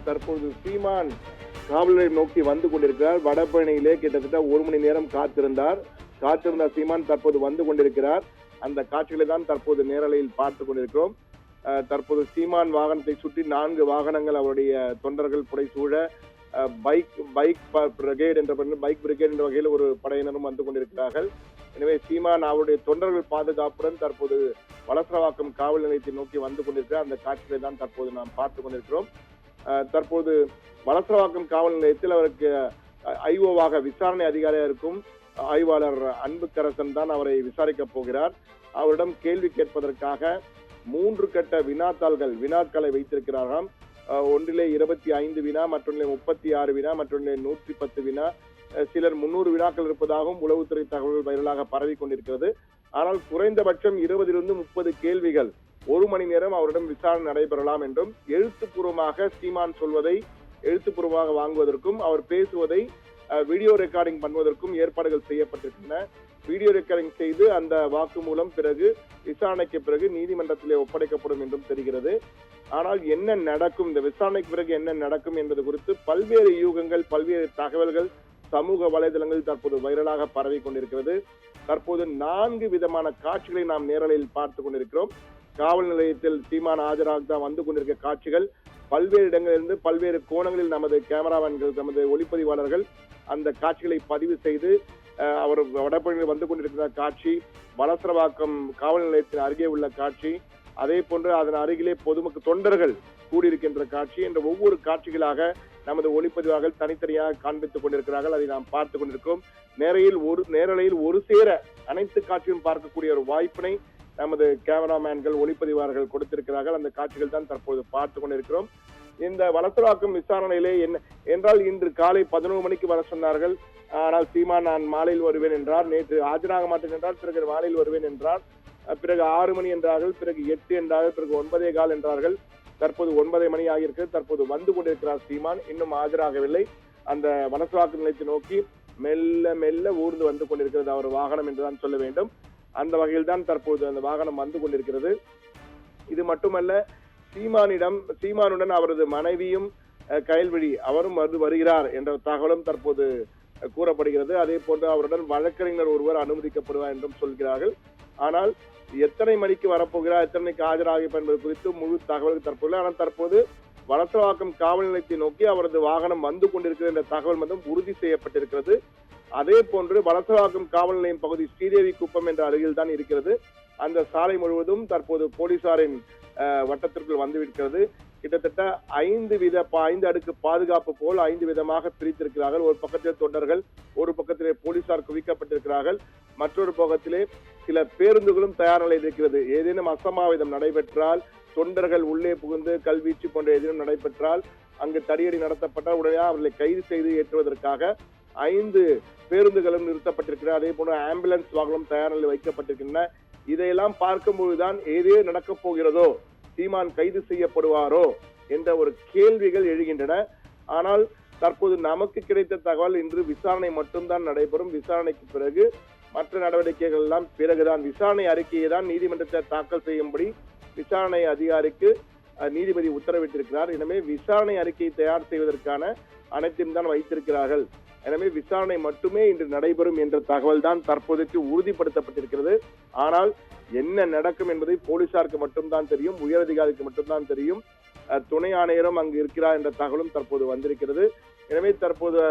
தற்போது சீமான் காவல் நிலையம் நோக்கி வந்து கொண்டிருக்கிறார். வடபழனியிலே கிட்டத்தட்ட 1 மணி நேரம் காத்திருந்த சீமான் தற்போது வந்து கொண்டிருக்கிறார். அந்த காட்சிகளை தான் தற்போது நேரலையில் பார்த்து கொண்டிருக்கிறோம். தற்போது சீமான் வாகனத்தை சுற்றி 4 வாகனங்கள் அவருடைய தொண்டர்கள் புடைசூழ பைக் பிரிகேட் என்ற வகையில் ஒரு படையினரும் வந்து கொண்டிருக்கிறார்கள். எனவே சீமான் அவருடைய தொண்டர்கள் பாதுகாப்புடன் தற்போது வலசரவாக்கம் காவல் நிலையத்தை நோக்கி வந்து கொண்டிருக்கிறார். அந்த காட்சிகளை தான் தற்போது நாம் பார்த்து கொண்டிருக்கிறோம். தற்போது வலசரவாக்கம் காவல் நிலையத்தில் அவருக்கு ஐஓவாக விசாரணை அதிகாரியாக இருக்கும் ஆய்வாளர் அன்புக்கரசன் தான் அவரை விசாரிக்க போகிறார். அவரிடம் கேள்வி கேட்பதற்காக 3 கட்ட வினாக்களை வைத்திருக்கிறாராம். ஒன்றிலே 25 வினா, மற்றொன்றிலே 36 வினா, மற்றொன்றிலே 110 வினா, சிலர் 300 வினாக்கள் இருப்பதாகவும் உளவுத்துறை தகவல்கள் வைரலாக பரவி கொண்டிருக்கிறது. ஆனால் குறைந்தபட்சம் 20 to 30 கேள்விகள் 1 மணி நேரம் அவரிடம் விசாரணை நடைபெறலாம் என்றும், எழுத்துப்பூர்வமாக சீமான் சொல்வதை எழுத்துப்பூர்வமாக வாங்குவதற்கும் அவர் பேசுவதை வீடியோ ரெக்கார்டிங் பண்ணுவதற்கும் ஏற்பாடுகள் செய்யப்பட்டிருக்கின்றன. வீடியோ ரெக்கார்டிங் செய்து அந்த வாக்குமூலம் பிறகு விசாரணைக்கு பிறகு நீதிமன்றத்திலே ஒப்படைக்கப்படும் என்றும் தெரிகிறது. ஆனால் என்ன நடக்கும், இந்த விசாரணைக்கு பிறகு என்ன நடக்கும் என்பது குறித்து பல்வேறு யூகங்கள், பல்வேறு தகவல்கள் சமூக வலைதளங்களில் தற்போது வைரலாக பரவி கொண்டிருக்கிறது. தற்போது 4 விதமான காட்சிகளை நாம் நேரலையில் பார்த்து கொண்டிருக்கிறோம். காவல் நிலையத்தில் சீமான் ஆஜராக வந்து கொண்டிருக்கிற காட்சிகள், பல்வேறு இடங்களிலிருந்து பல்வேறு கோணங்களில் நமது கேமராமேன்கள், நமது ஒளிப்பதிவாளர்கள் அந்த காட்சிகளை பதிவு செய்து அவர் வடபழனியில் வந்து கொண்டிருக்கிற காட்சி, வலசரவாக்கம் காவல் நிலையத்தின் அருகே உள்ள காட்சி, அதே போன்று அதன் அருகிலே பொதுமக்கள் தொண்டர்கள் கூடியிருக்கின்ற காட்சி என்ற ஒவ்வொரு காட்சிகளாக நமது ஒளிப்பதிவாளர்கள் தனித்தனியாக காண்பித்துக் கொண்டிருக்கிறார்கள். அதை நாம் பார்த்துக் கொண்டிருக்கிறோம். நேரலையில் ஒரு சேர அனைத்து காட்சியும் பார்க்கக்கூடிய ஒரு வாய்ப்பினை நமது கேமராமேன்கள், ஒளிப்பதிவாளர்கள் கொடுத்திருக்கிறார்கள். அந்த காட்சிகள் தான் தற்போது பார்த்து கொண்டிருக்கிறோம். இந்த வலசரவாக்கம் விசாரணையிலே என்ன என்றால், இன்று காலை 11 மணிக்கு வர சொன்னார்கள். ஆனால் சீமான் நான் மாலையில் வருவேன் என்றார். நேற்று ஆஜராக மாட்டேன் என்றார். பிறகு மாலையில் வருவேன் என்றார். பிறகு 6 மணி என்றார்கள். பிறகு 8 என்றார்கள். பிறகு 9:15 என்றார்கள். தற்போது 9 மணி ஆகியிருக்கிறது. தற்போது வந்து கொண்டிருக்கிறார் சீமான். இன்னும் ஆஜராகவில்லை. அந்த வலசரவாக்கம் நிலையத்தை நோக்கி மெல்ல மெல்ல ஊர்ந்து வந்து கொண்டிருக்கிறது அவர் வாகனம் என்றுதான் சொல்ல வேண்டும். அந்த வகையில் தான் தற்போது அந்த வாகனம் வந்து கொண்டிருக்கிறது. இது மட்டுமல்ல, சீமானுடன் அவரது மனைவியும் கயல்விழி அவரும் வருகிறார் என்ற தகவலும் தற்போது கூறப்படுகிறது. அதே போன்று அவருடன் வழக்கறிஞர் ஒருவர் அனுமதிக்கப்படுவார் என்றும் சொல்கிறார்கள். ஆனால் எத்தனை மணிக்கு வரப்போகிறார், எத்தனை மணிக்கு ஆஜராகி என்பது குறித்து முழு தகவல் தற்போது. ஆனால் தற்போது வலசரவாக்கம் காவல் நிலையத்தை நோக்கி அவரது வாகனம் வந்து கொண்டிருக்கிறது என்ற தகவல் மட்டும் உறுதி செய்யப்பட்டிருக்கிறது. அதே போன்று வலசரவாக்கம் காவல் நிலையம் பகுதி ஸ்ரீதேவி குப்பம் என்ற அருகில் தான் இருக்கிறது. அந்த சாலை முழுவதும் தற்போது போலீசாரின் வட்டத்திற்குள் வந்துவிடுகிறது. கிட்டத்தட்ட 5 அடுக்கு பாதுகாப்பு போல் 5 விதமாக பிரித்திருக்கிறார்கள். ஒரு பக்கத்தில் தொண்டர்கள், ஒரு பக்கத்திலே போலீசார் குவிக்கப்பட்டிருக்கிறார்கள். மற்றொரு பக்கத்திலே சில பேருந்துகளும் தயார் நிலையில் இருக்கிறது. ஏதேனும் அசம்பாவிதம் நடைபெற்றால், தொண்டர்கள் உள்ளே புகுந்து கல்வீச்சு போன்ற ஏதேனும் நடைபெற்றால், அங்கு தடியடி நடத்தப்பட்டால் உடனே அவர்களை கைது செய்து ஏற்றுவதற்காக 5 பேருந்துகளும் நிறுத்தப்பட்டிருக்கிறது. அதே போல ஆம்புலன்ஸ் வாகனம் தயார் நிலையில் வைக்கப்பட்டிருக்கின்றன. இதையெல்லாம் பார்க்கும்போதுதான் ஏதே நடக்கப் போகிறதோ, சீமான் கைது செய்யப்படுவாரோ என்ற ஒரு கேள்விகள் எழுகின்றன. ஆனால் தற்போது நமக்கு கிடைத்த தகவல், இன்று விசாரணை மட்டும்தான் நடைபெறும். விசாரணைக்கு பிறகு மற்ற நடவடிக்கைகள் எல்லாம் பிறகுதான். விசாரணை அறிக்கையை தான் நீதிமன்றத்தில் தாக்கல் செய்யும்படி விசாரணை அதிகாரிக்கு நீதிபதி உத்தரவிட்டிருக்கிறார். எனவே விசாரணை அறிக்கையை தயார் செய்வதற்கான அனைத்தையும் தான் வைத்திருக்கிறார்கள். எனவே விசாரணை மட்டுமே இன்று நடைபெறும் என்ற தகவல் தான் தற்போதைக்கு உறுதிப்படுத்தப்பட்டிருக்கிறது. ஆனால் என்ன நடக்கும் என்பதை போலீசாருக்கு மட்டும்தான் தெரியும், உயரதிகாரிக்கு மட்டும்தான் தெரியும். துணை ஆணையரும் அங்கு இருக்கிறார் என்ற தகவலும் தற்போது வந்திருக்கிறது. எனவே தற்போது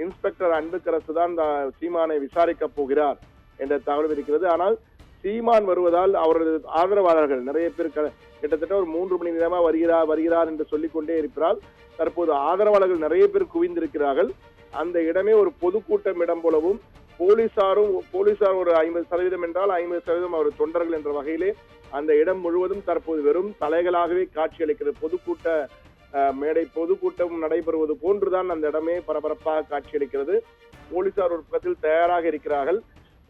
இன்ஸ்பெக்டர் அன்புக்கரசு தான் சீமானை விசாரிக்க போகிறார் என்ற தகவல் இருக்கிறது. ஆனால் சீமான் வருவதால் அவரது ஆதரவாளர்கள் நிறைய பேர் கிட்டத்தட்ட ஒரு 3 மணி நேரமா வருகிறார் என்று சொல்லிக்கொண்டே இருக்கிறார். தற்போது ஆதரவாளர்கள் நிறைய பேர் குவிந்திருக்கிறார்கள். அந்த இடமே ஒரு பொதுக்கூட்டம் இடம் போலவும், போலீசார் ஒரு 50% என்றால் 50% அவர் தொண்டர்கள் என்ற வகையிலே அந்த இடம் முழுவதும் தற்போது வெறும் தலைகளாகவே காட்சி அளிக்கிறது. பொதுக்கூட்ட மேடை, பொதுக்கூட்டம் நடைபெறுவது போன்றுதான் அந்த இடமே பரபரப்பாக காட்சியளிக்கிறது. போலீசார் ஒரு பக்கத்தில் தயாராக இருக்கிறார்கள்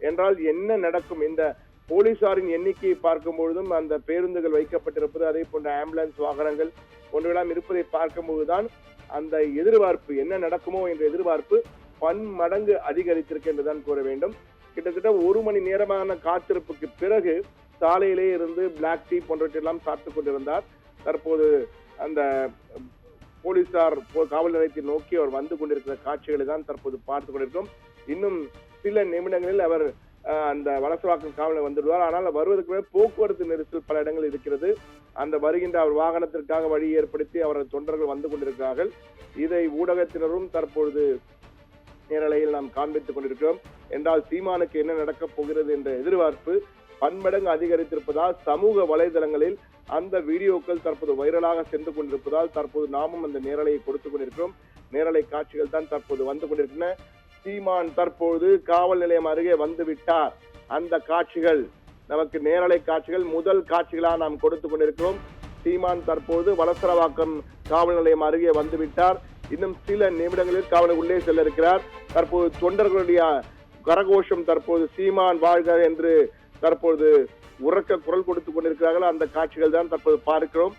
என்றால் என்ன நடக்கும்? இந்த போலீசாரின் எண்ணிக்கையை பார்க்கும் பொழுதும், அந்த பேருந்துகள் வைக்கப்பட்டிருப்பது, அதே போன்ற ஆம்புலன்ஸ் வாகனங்கள் ஒன்றுலாம் இருப்பதை பார்க்கும்போதுதான் அந்த எதிர்பார்ப்பு, என்ன நடக்குமோ என்ற எதிர்பார்ப்பு பன்மடங்கு அதிகரித்திருக்கு என்றுதான் கூற வேண்டும். கிட்டத்தட்ட 1 மணி நேரமான காத்திருப்புக்கு பிறகு சாலையிலே இருந்து பிளாக் டீ போன்றவற்றெல்லாம் சாப்பிட்டுக் கொண்டிருந்தார். தற்போது அந்த போலீசார் காவல் நிலையத்தை நோக்கி அவர் வந்து கொண்டிருக்கிற காட்சிகளை தான் தற்போது பார்த்துக் கொண்டிருக்கிறோம். இன்னும் சில நிமிடங்களில் அவர் அந்த வலசரவாக்கம் காவலில் வந்துடுவார். ஆனால் வருவதற்கு போக்குவரத்து நெரிசல் பல இடங்கள் இருக்கிறது. அந்த வருகின்ற அவர் வாகனத்திற்காக வழி ஏற்படுத்தி அவரது தொண்டர்கள் வந்து கொண்டிருக்கிறார்கள். இதை ஊடகத்தினரும் தற்பொழுது நேரலையில் நாம் காண்பித்துக் கொண்டிருக்கிறோம். என்றால் சீமானுக்கு என்ன நடக்கப் போகிறது என்ற எதிர்பார்ப்பு பன்மடங்கு அதிகரித்திருப்பதால் சமூக வலைதளங்களில் அந்த வீடியோக்கள் தற்போது வைரலாக சென்று கொண்டிருப்பதால் தற்போது நாமும் அந்த நேரலையை கொடுத்துக் கொண்டிருக்கிறோம். நேரலை காட்சிகள் தான் தற்போது வந்து கொண்டிருக்கின்றன. சீமான் தற்போது காவல் நிலையம் அருகே வந்து விட்டார். அந்த காட்சிகள் நமக்கு நேரலை காட்சிகள் முதல் காட்சிகளாக நாம் கொடுத்துக் கொண்டிருக்கிறோம். சீமான் தற்போது வலசரவாக்கம் காவல் நிலையம் அருகே வந்து விட்டார். இன்னும் சில நிமிடங்களில் காவல் உள்ளே செல்ல இருக்கிறார். தற்போது தொண்டர்களுடைய கரகோஷம் தற்போது சீமான் வாழ்க என்று தற்போது உறக்க குரல் கொடுத்துக் கொண்டிருக்கிறார்கள். அந்த காட்சிகள் தான் தற்போது பார்க்கிறோம்.